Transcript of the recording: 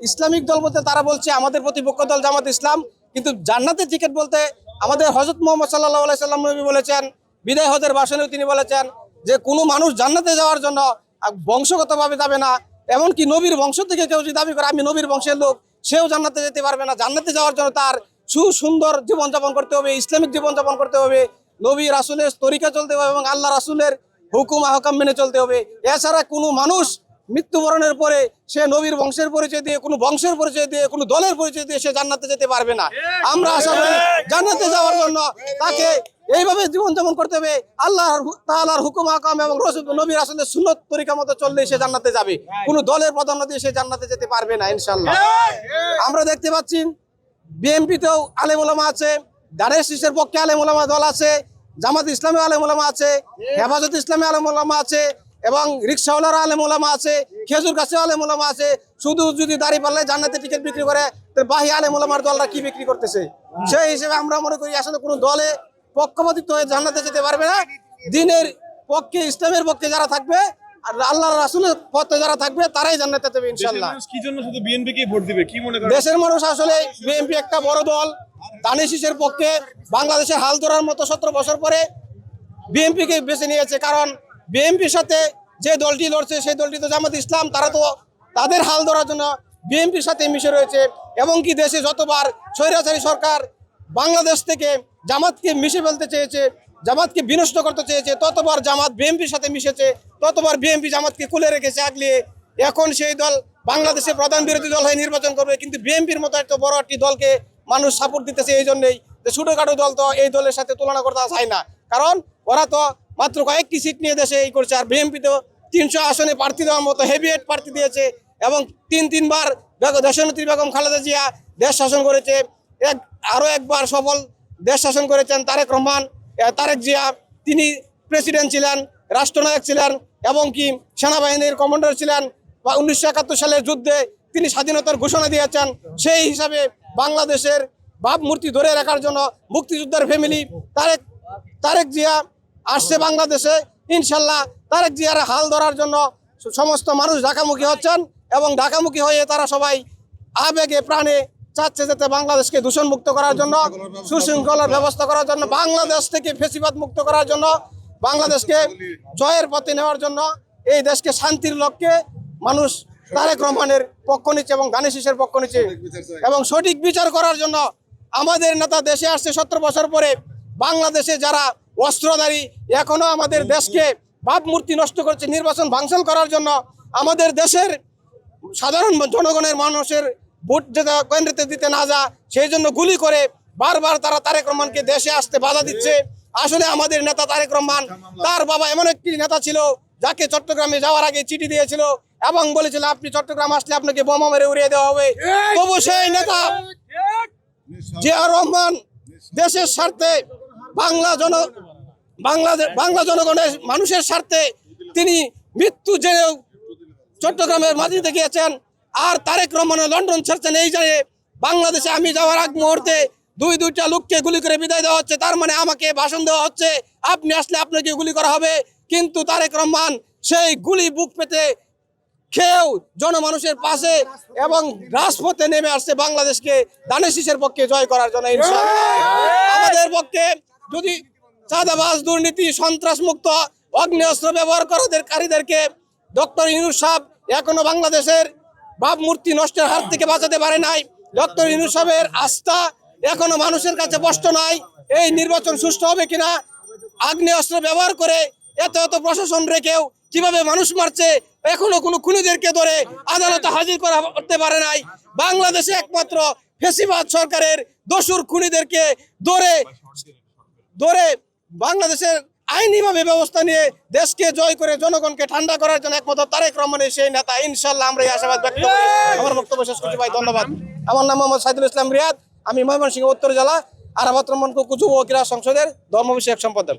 Islamic দল বলতে তারা বলছে আমাদের প্রতিপক্ষ দল জামাত ইসলাম, কিন্তু জান্নাতের টিকিট বলতে আমাদের হযরত মুহাম্মদ সাল্লাল্লাহু আলাইহি সাল্লাম নবী বলেছেন, বিদায় হজের ভাষণেও তিনি বলেছেন যে কোনো মানুষ জান্নাতে যাওয়ার জন্য বংশগতভাবে যাবে না, এমনকি নবীর বংশ থেকে কেউ যদি দাবি করে আমি নবীর বংশের লোক, সেও জান্নাতে যেতে পারবে না। জান্নাতে যাওয়ার জন্য তার সুন্দর জীবনযাপন করতে হবে, ইসলামিক জীবনযাপন করতে হবে, নবী রাসূলের তরিকা চলতে হবে এবং আল্লাহ রাসূলের হুকুম আহকাম মেনে চলতে হবে। এছাড়া কোনো মানুষ মৃত্যুবরণের পরে সে নবীর বংশের পরিচয় দিয়ে, কোনো বংশের পরিচয় দিয়ে, কোনো দলের পরিচয় দিয়ে সে জান্নাতে যেতে পারবে না। আমরা আশা করি জান্নাতে যাওয়ার জন্য তাকে এইভাবে জীবনযাপন করতে হবে, আল্লাহ তাআলার হুকুম আহকাম এবং নবী রাসূলের সুন্নত তরিকা মতো চললে সে জান্নাতে যাবে। কোনো দলের প্রাধান্য দিয়ে সে জান্নাতে যেতে পারবে না ইনশাআল্লাহ। আমরা দেখতে পাচ্ছি বিএনপিতেও আলেম ওলামা আছে, দানের শীষের পক্ষে আলেম ওলামা দল আছে, জামাত ইসলামী আলেম ওলামা আছে, হেফাজত ইসলামী আলেম ওলামা আছে এবং রিকশাওয়ালার আলেম ওলামা আছে, খেজুর গাছে আলেম ওলামা আছে। শুধু যদি দাড়ি পাল্লায় জান্নাতের টিকিট বিক্রি করে, তো বাহি আলেম ওলামার দলরা কি বিক্রি করতেছে? সেই হিসেবে আমরা মনে করি আসলে কোনো দলে পক্ষপাতিত্ব হয়ে জান্নাতে যেতে পারবে না। দ্বীনের পক্ষে, ইসলামের পক্ষে যারা থাকবে আর আল্লাহ রাসূলের পথে যারা থাকবে তারাই জান্নাতে যাবে ইনশাআল্লাহ। কি জন্য শুধু বিএনপিকে ভোট দিবে কি মনে করেন? দেশের মানুষ আসলে বিএনপি একটা বড় দল, দানের শীষের পক্ষে বাংলাদেশের হাল ধরার মতো 17 বছর পরে বিএনপিকে বেছে নিয়েছে। কারণ বিএনপির সাথে যে দলটি লড়ছে সেই দলটি তো জামাত ইসলাম, তারা তো তাদের হাল ধরার জন্য বিএনপির সাথে মিশে রয়েছে। এবং কি দেশে যতবার স্বৈরাচারী সরকার বাংলাদেশ থেকে জামাতকে মিশে ফেলতে চেয়েছে, জামাতকে বিনষ্ট করতে চেয়েছে, ততবার জামাত বিএনপির সাথে মিশেছে, ততবার বিএনপি জামাতকে কুলে রেখেছে আগলিয়ে। এখন সেই দল বাংলাদেশের প্রধান বিরোধী দল হয়ে নির্বাচন করবে, কিন্তু বিএনপির মতো একটা বড় একটি দলকে মানুষ সাপোর্ট দিতেছে। এই জন্যই যে ছোটোখাটো দল তো এই দলের সাথে তুলনা করতে চায় না, কারণ ওরা তো মাত্র কয়েকটি সিট নিয়ে দেশে এই করছে। আর বিএনপি তো 300 আসনে প্রার্থী দেওয়ার মতো হেভিওয়েট প্রার্থী দিয়েছে এবং তিনবার দেশনেত্রী বেগম খালেদা জিয়া দেশ শাসন করেছে, আরও একবার সফল দেশ শাসন করেছেন তারেক জিয়া। তিনি প্রেসিডেন্ট ছিলেন, রাষ্ট্রনায়ক ছিলেন এবং কি সেনাবাহিনীর কমান্ডার ছিলেন। 1971 সালের যুদ্ধে তিনি স্বাধীনতার ঘোষণা দিয়েছেন। সেই হিসাবে বাংলাদেশের ভাবমূর্তি ধরে রাখার জন্য মুক্তিযোদ্ধার ফ্যামিলি তারেক জিয়া আসছে বাংলাদেশে। ইনশাল্লাহ তারেক জিয়ার হাল ধরার জন্য সমস্ত মানুষ ঢাকামুখী হচ্ছেন এবং ঢাকামুখী হয়ে তারা সবাই আবেগে প্রাণে চাচ্ছে যাতে বাংলাদেশকে দূষণমুক্ত করার জন্য, সুশৃঙ্খলার ব্যবস্থা করার জন্য, বাংলাদেশ থেকে ফ্যাসিবাদ মুক্ত করার জন্য, বাংলাদেশকে জয়ের পথে নেওয়ার জন্য, এই দেশকে শান্তির লক্ষ্যে মানুষ তারেক রহমানের পক্ষ নিচ্ছে এবং দানের শীষের পক্ষ নিচ্ছে এবং সঠিক বিচার করার জন্য। আমাদের নেতা দেশে আসছে 17 বছর পরে। বাংলাদেশে যারা অস্ত্রধারী এখনো আমাদের দেশকে ভাবমূর্তি নষ্ট করছে নির্বাচন ভাঙচুর করার জন্য, আমাদের দেশের সাধারণ জনগণের মানুষের ভোট যেটা কেন্দ্রে দিতে না যা, সেই জন্য গুলি করে বারবার তারা তারেক রহমানকে দেশে আসতে বাধা দিচ্ছে। আসলে আমাদের নেতা তারেক রহমান, তার বাবা এমন একটি নেতা ছিল যাকে চট্টগ্রামে যাওয়ার আগে চিঠি দিয়েছিল এবং বলেছিল আপনি চট্টগ্রাম আসলে আপনাকে বোমা মেরে উড়িয়ে দেওয়া হবে। তবু সেই নেতা জিয়া রহমান দেশের স্বার্থে, বাংলা জনগণের মানুষের স্বার্থে তিনি মৃত্যু জেনেও চট্টগ্রামের মাটিতে গিয়েছেন। আর তারেক রহমান লন্ডন ছাড়ছেন এই জায়গায়। বাংলাদেশে আমি যাওয়ার আগ মুহূর্তে দুইটা লোককে গুলি করে বিদায় দেওয়া হচ্ছে, তার মানে আমাকে ভাষণ দেওয়া হচ্ছে আপনি আসলে আপনাকে গুলি করা হবে। কিন্তু তারেক রহমান সেই গুলি বুক পেতে খেয়েও জনমানুষের পাশে এবং রাজপথে নেমে আসছে বাংলাদেশকে দানের শীষের পক্ষে জয় করার জন্য। ইনশাআল্লাহ আমাদের পক্ষে যদি চাঁদাবাজ, দুর্নীতি, সন্ত্রাস মুক্ত, অগ্নেয়াস্ত্র ব্যবহার কারীদেরকে ডক্টর ইউনূস সাহেব এখনো বাংলাদেশের ভাবমূর্তি নষ্টের হাত থেকে বাঁচাতে পারে নাই। ডক্টর ইউনূস সাহেবের আস্থা এখনো মানুষের কাছে স্পষ্ট নাই। এই নির্বাচন সুষ্ঠু হবে কিনা, আগ্নেয়াস্ত্র ব্যবহার করে এত প্রশাসন রেখেও কিভাবে মানুষ মারছে, এখনো কোনো খুনিদেরকে ধরে আদালতে হাজির করতে পারে নাই। বাংলাদেশে একমাত্র ফ্যাসিবাদ সরকারের দোসর খুনিদেরকে ধরে বাংলাদেশের আইনিভাবে ব্যবস্থা নিয়ে দেশকে জয় করে জনগণকে ঠান্ডা করার জন্য একমাত্র তারেক রহমানের সেই নেতা। ইনশাল্লাহ আমরা এই আশাবাদ ব্যক্ত করি। আমার বক্তব্য শেষ করছি ভাই, ধন্যবাদ। আমার নাম মোহাম্মদ সাইদুল ইসলাম রিয়াদ, আমি ময়মনসিংহ উত্তর জেলা আরাফাত রহমান কুচু ও ক্রীড়া সংসদের ধর্ম বিষয়ক সম্পাদক।